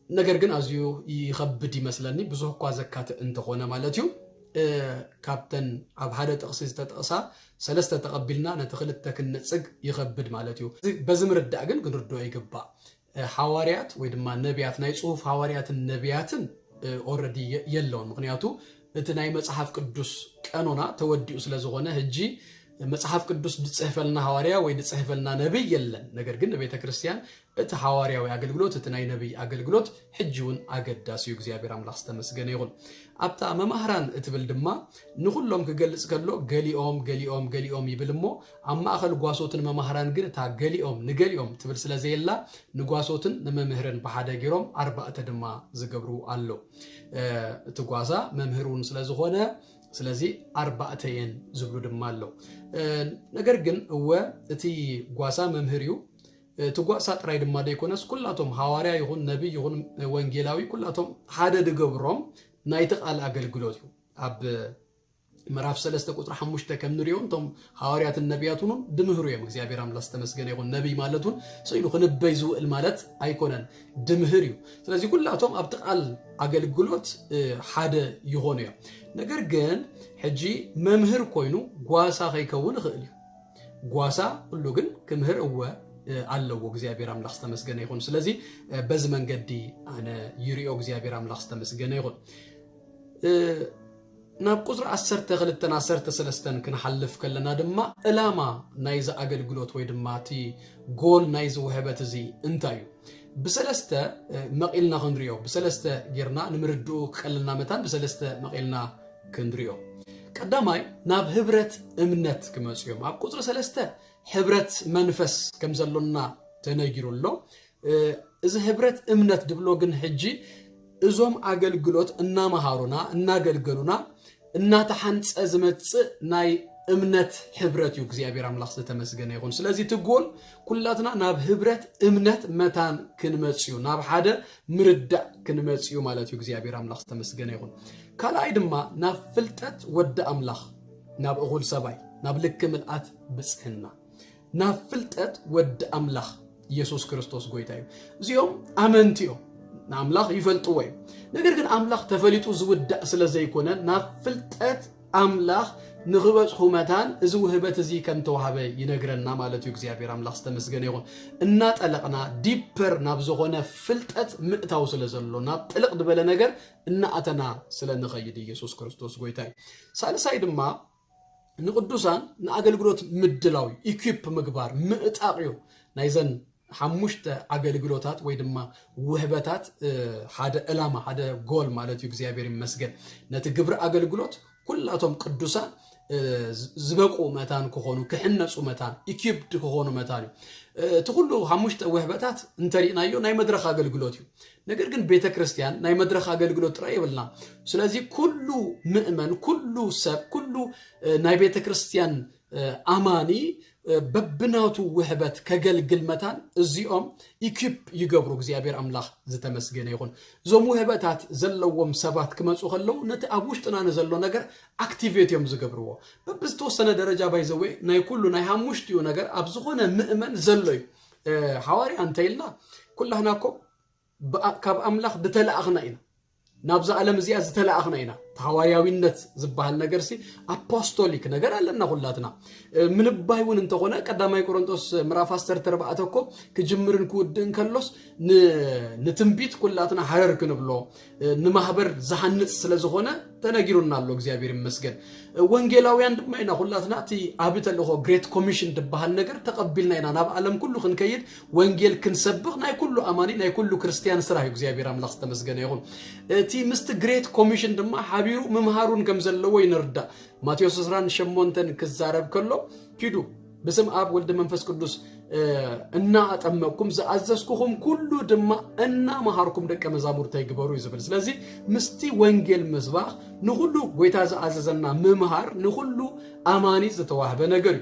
ነገር ግን አዝዩ ይኸብድ ይመስለኒ ብዙሕ ኳ ዘካት እንተኾነ ማለት እዩ ካፕተን ኣብ ሓደ ጥቅሲ ዝተጠቕሳ ሰለስተ ተቀቢልና ነቲ ክልተ ክንጽግ ይኸብድ ማለት እዩ በዚ ምርዳእ ግን ክንርድኦ ይግባእ ሐዋርያት ወይ ድማ ነቢያት ናይ ጽሑፍ ሐዋርያትን ነቢያትን ኦሬዲ የለውን ምክንያቱ እቲ ናይ መጽሐፍ ቅዱስ ቀኖና ተወዲኡ ስለ ዝኾነ ህጂ መጽሐፍ ቅዱስ ድጽሕፈልና ሐዋርያ ወይ ድጽሕፈልና ነብይ የለን ነገር ግን ቤተ ክርስቲያን እቲ ሐዋርያዊ አገልግሎት እቲ ናይ ነብይ አገልግሎት ሕጂውን አገዳሲዩ እግዚአብሔር አምላኽ ዝተመስገነ ይሁን ኣብታ መማህራን እትብል ድማ ንኹሎም ክገልጽ ከሎ ገሊኦም ይብልሞ ኣብ ማእኸል ጓሶትን መማህራን ግን ታ ገሊኦም ትብል ስለዘየላ ንጓሶትን ንመምህርን በሓደ ገይሮም ኣርባዕተ ድማ ዝገብሩ ኣሎ እቲ ጓሳ መምህሩን ስለዝኾነ ስለዚህ አርባዕተየን ዝብሉ ድማ አለው ነገር ግን እወ እቲ ጓሳ መምህሪው ትጓሳ ጥራይ ድማ ደይኮነስ ኩላቶም ሐዋርያ ይሁን ነብይ ይሁን ወንጌላዊ ኩላቶም ሓደ ድገብሮም ናይቲ ቃል አገልግሎት እዩ አብ ምዕራፍ 3 ቁጥር 5 ከም ንሪኦም ቶም ሐዋርያት ነቢያቱን ድምህሩ እዮም እግዚአብሔር አምላክ ተመስገነ ይሁን ነብይ ማለቱን ሰይሉ ክንበይ ዝውል ማለት አይኮነን ድምህር እዩ ስለዚህ ኩላቶም አብ ቃል አገልግሎት ሓደ ይሆኑ እዮም ነገር ግን ሕጂ መምህር ኮይኑ ጓሳ ከይከውን ይኽእል እዩ ጓሳ ሁሉ ግን ክምህር እወ አለው እግዚአብሔር አምላክ ተመስገነ ይሁን ስለዚህ በዚ መንገዲ አነ ይሪኦ እግዚአብሔር አምላክ ተመስገነ ይሁን ናብ ቁጥር 12 ክንሐልፍ ከለና ድማ ዕላማ ናይዚ አገልግሎት ወይ ድማ እቲ ጎል ናይዚ ውህበት እዚ እንታይ እዩ በሰለስተ መቂልና ክንሪኦ በሰለስተ ጌርና ንምርድኡ ከለና መታን በሰለስተ መቂልና ክንሪኦ ቀዳማይ ናብ ህብረት እምነት ክመጽዮም ኣብ ቁጥር 3 ህብረት መንፈስ ከም ዘሎና ተነጊሩሎ እዚ ህብረት እምነት ድብሎ ግን ሕጂ እዞም አገልግሎት እናመሃሩና እናገልገሉና እናተሐንጸ ዝመጽእ ናይ እምነት ህብረት ዩ እግዚአብሔር አምላክ ተመስገነ ይሁን ስለዚህ ትጎል ኩላትና ናብ ህብረት እምነት መታን ክንመጽዩ ናብ ሓደ ምርዳእ ክንመጽዩ ማለት ዩ እግዚአብሔር አምላክ ተመስገነ ይሁን ካልአይ ድማ ናብ ፍልጠት ወደ አምላክ ናብ እኹል ሰባይ ናብ ልክ ምልአት ብጽሕና ናብ ፍልጠት ወደ አምላክ ኢየሱስ ክርስቶስ ጎይታ እዩ እዚኦም አመንቲዮ አምላክ ይፈልጡ ወይ ነገር ግን አምላክ ተፈሊጡ ዝውዳእ ስለዘይኮነ ናብ ፍልጠት አምላክ ንግበጽ ሁመታን እዚ ውህበት እዚ ከም ተዋሃበ ይነግረና ማለት ዩ እግዚአብሔር አምላክ ተመስገነ ይሁን እና ጠለቅና ዲፐር ናብ ዝኾነ ፍልጠት ምእታው ስለዘሎ ናብ ጥልቅ ድበለ ነገር እና አተና ስለንኸይድ ኢየሱስ ክርስቶስ ጎይታ ሳልሳይ ድማ ንቅዱሳን ንአገልግሎት ምድላዊ ኢኩፕ ምግባር ምእጣቅዩ ናይዘን ሓሙሽተ አገልግሎታት ወይ ድማ ውህበታት ሓደ ዕላማ ሓደ ጎል ማለት ዩ እግዚአብሔር ይመስገን ነቲ ግብረ አገልግሎት ኩላቶም ቅዱሳን ዝበቁ መታን ክኾኑ ክሕነጹ መታን ኢኩፕድ ክኾኑ መታን ትኩሉ ሓሙሽተ ውህበታት እንተሪናዮ ናይ መድረኽ አገልግሎት እዩ ነገር ግን ቤተ ክርስቲያን ናይ መድረኽ አገልግሎት ጥራይ ይብልና ስለዚህ ኩሉ ምእመን ኩሉ ሰብ ኩሉ ናይ ቤተ ክርስቲያን አማኒ በብናቱ ውህበት ከገልግል መታን እዚኦም ኢኩፕ ይገብሩ እግዚአብሔር አምላክ ዝተመስገነ ይሁን ዞም ውህበታት ዘለዎም ሰባት ክመጹ ከለው ነቲ ኣብ ውሽጥና ዘሎ ነገር አክቲቬትዮም ዝገብርዎ በብዝተወሰነ ደረጃ ባይዘዌ ናይ ኩሉ ናይ ሓሙሽቲዩ ነገር ኣብ ዝኾነ ምእመን ዘሎዩ ሐዋርያ እንተይልና ኩላህናኮ ካብ አምላክ ድተላእኽና ኢና ናብዛ ዓለም እዚኣ ዝተላእኽና ኢና ሐዋርያዊነት ዝባሃል ነገር ሲ አፖስቶሊክ ነገር አለና ሁላትና ምንባይውን እንተኾነ ቀዳማይ ቆሮንቶስ ምዕራፍ 14 እኮ ክጅምርን ክውድን ከሎስ ንትንቢት ኩላትና ሐረር ክንብሎ ንማህበር ዘሐንጽ ስለዝኾነ ተነጊሩና አሎ እግዚአብሔር ይመስገን ወንጌላውያን ድማ ኢና ሁላትና እቲ አብተለሆ ግሬት ኮሚሽን ድባሃል ነገር ተቀቢልና ኢና ናብ ዓለም ኩሉ ክንከይድ ወንጌል ክንሰብኽ ናይ ኩሉ አማኒ ናይ ኩሉ ክርስቲያን ስራሕ እግዚአብሔር አምላክ ተመስገነ ይሁን እቲ ምስቲ ግሬት ኮሚሽን ድማ ሓቢሩ መምሃሩን ከም ዘለዎ ይንርዳ ማቴዎስ 18 ክዛረብ ከሎ ኪዱ በስም አብ ወልድ መንፈስ ቅዱስ እና አጠመቅኩም ዘአዘዝኩኩም ኩሉ ድማ እና መሃርኩም ደቀ መዛሙርት ይግበሩ ይዝብል ስለዚህ ምስቲ ወንጌል መስባህ ንሁሉ ጎይታ ዘአዘዘና መምሃር ንሁሉ አማኒ ዝተዋህበ ነገር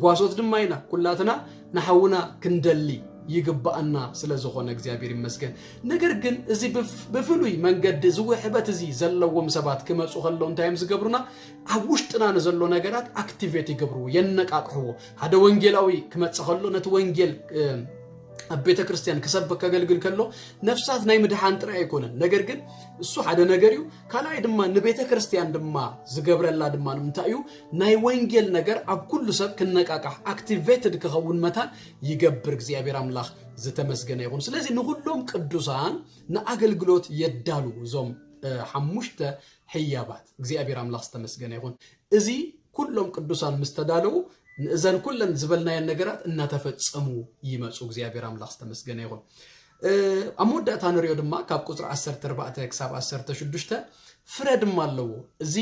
ጓሶት ድማ ኢና ኩላትና ንሐውና ክንደሊ ይግባአና ስለዝኾነ እግዚአብሔር ይመስገን ነገር ግን እዚ በፍሉይ መንገድ ዝውህበት እዚ ዘለዎም ሰባት ክመጹ ከለው እንታይም ዝገብሩና ኣብ ውሽጥና ዘሎ ነገራት አክቲቬት ይገብሩ የነቃቅሑ ሓደ ወንጌላዊ ክመጽ ከሎ ነቲ ወንጌል ኣብ ቤተ ክርስቲያን ክሰብክ ከገልግል ከሎ ነፍሳት ናይ ምድሓን ጥራይ አይኮነን ነገር ግን እሱ ሓደ ነገር እዩ ካልአይ ድማ ንቤተ ክርስቲያን ድማ ዝገብረላ ድማ ንምንታዩ ናይ ወንጌል ነገር ኣብ ኩሉ ሰብ ክነቃቃሕ አክቲቬትድ ክኸውን መታን ይገብር እግዚአብሔር አምላክ ዝተመስገነ ይሁን ስለዚህ ንሁሉም ቅዱሳን ንአገልግሎት የዳሉ ዞም ሓሙሽተ ሕያባት እግዚአብሔር አምላክ ዝተመስገነ ይሁን እዚ ኩሎም ቅዱሳን ምስተዳለው እዘን ኩለን ዝበልናየ ነገራት እና ተፈጸሙ ይመጹ እግዚአብሔር አምላክ ተመስገነ ይሁን አሞዳታ ንሪዮ ድማ ካብ ቁጥር 14 ክሳብ 16 ፍረድም አለው እዚ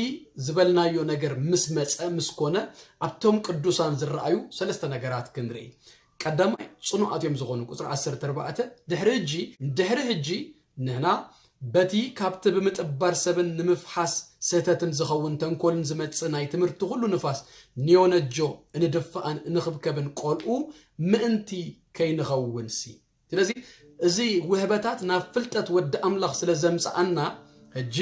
ዝበልናዮ ነገር ምስመጸ ምስኮነ ኣብቶም ቅዱሳን ዝራአዩ ሰለስተ ነገራት ክንርኢ ቀዳማይ ጽኑዓት እዮም ዝኾኑ ቁጥር 14 ድሕሪ ሕጂ ንህና በቲ ካብቲ ብምጥባር ሰብን ንምፍሓስ ሰተትን ዝኸውን ተንኮልን ዝመጽእ ናይ ትምህርቲ ሁሉ ንፋስ ኒዮነጆ እንድፋኣን እንኽብከብን ቆልኡ ምእንቲ ከይንኸውንሲ ስለዚ እዚ ውህበታት ናብ ፍልጠት ወዲ ኣምላኽ ስለ ዘምጽኣና ሕጂ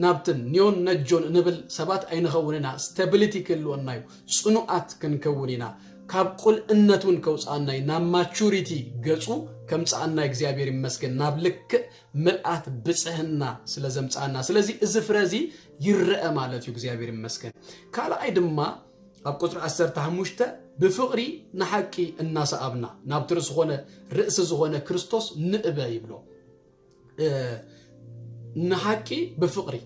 ናብትን ኒዮን ነጆን እንብል ሰባት ኣይንኸውንና ስታቢሊቲ ክህልወና እዩ ጽኑዓት ክንከውን ኢና ካብ ቁልእነቱን ከውፃናይ ናብ ማቹሪቲ ገጹ ከምፃና እግዚአብሔር ይመስገን ናብ ልክ መልአት ብጽህና ስለ ዘምጻና ስለዚ እዚ ፍረዚ ይርአ ማለት እዩ እግዚአብሔር ይመስገን ካልኣይ ድማ ኣብ ቁጥሪ 15 ብፍቕሪ ንሓቂ እናሰኣብና ናብ ትርስ ኾነ ርእሲ ዝኾነ ክርስቶስ ንእበ ይብሎ ንሓቂ ብፍቕሪ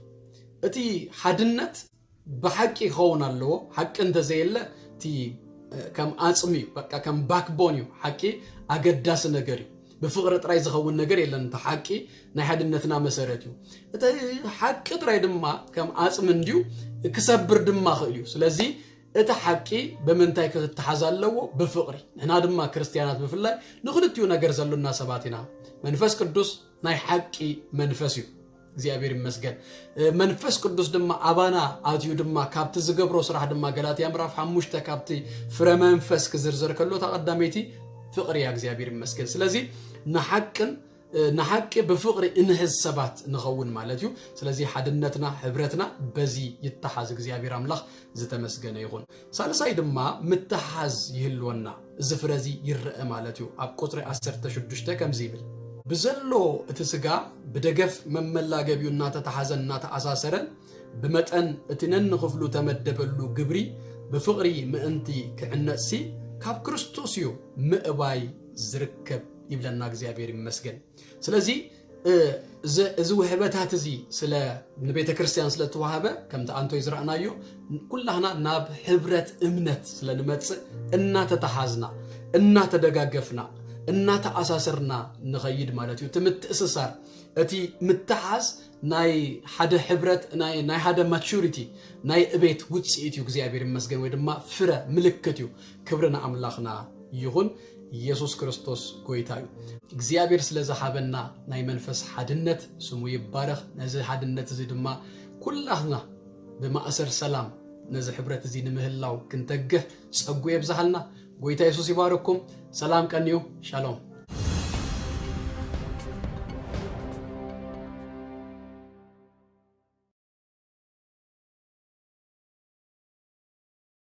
እቲ ሓድነት ብሓቂ ይኸውን ኣለዎ ሓቂ እንተዘየለ እቲ ከም ኣጽሚ በቃ ከም ባክቦን እዩ ሓቂ ኣገዳስ ነገር እዩ بفقر تراي زخون نجار إلا أنت حكي نحدنتنا مسارتيو. أنت حكي تراي دمّا كم عاصم نديو كسبر دمّا خليو. سلزي أنت حكي بمنتايك تحزال لو بفقري. هنا دمّا كريستيانات بفلله نخدتيو نجار زلوا الناس باتنا. منفس قدوس ناي حكي منفسيو. زي أبير مسجد. منفس قدوس دمّا أبانا عاديو دمّا كابت زجبرو صراحة دمّا قلاتي أمرا فحموشتا كابتي فرمنفس كزرزر كله تقدميتي. فقري يا እግዚአብሔር ይመስገን ስለዚህ نحق بفقري انهز سبات نخون مالتيو ስለዚህ حدنتنا حبرتنا بزي يتحاز እግዚአብሔር አምላክ ዝተመስገነ ይሁን ሳልሳይ ድማ متحاز ይህልወና ዝፍረዚ ይርአ ማለትዩ ኣብ ቁጥሪ 16 ከምዚ ይብል بزلو اتسጋ بدገፍ መመላገቢው እና ተተሐዘና ተአሳሰረን بمጠን እትነን خفሉ ተመደበሉ ግብሪ بفقري ምእንቲ ክዕነሲ كاب كريستوسيو مأباي زركب يبلنا እግዚአብሔር ይመስገን ስለዚህ እዚ ወህበታት እዚ ስለ ንቤተ ክርስቲያን ስለ ተዋሃበ ከምታ አንቶ ይዝራናዩ ኩላህና ናብ ህብረት እምነት ስለ ንመጽእ እና ተተሐዝና እና ተደጋገፍና እና ተአሳሰርና ንኸይድ ማለት እዩ ትምትእስሳር እቲ ምትሐዝ ናይ ሓደ ህብረት ናይ ሓደ ማቹሪቲ ናይ እቤት ውጽኢት እዩ እግዚአብሔር ይመስገን ወይ ድማ ፍረ ምልክት እዩ ክብርና አምላኽና ይሁን ኢየሱስ ክርስቶስ ጎይታ እዩ እግዚአብሔር ስለዘሓበና ናይ መንፈስ ሓድነት ስሙ ይባረኽ ነዚ ሓድነት እዚ ድማ ኩላህና በማእሰር ሰላም ነዚ ህብረት እዚ ንምህላው ክንተግህ ጸጉ ይብዛሃልና ጎይታ ኢየሱስ ይባረኩም ሰላም ቀንዩ ሻሎም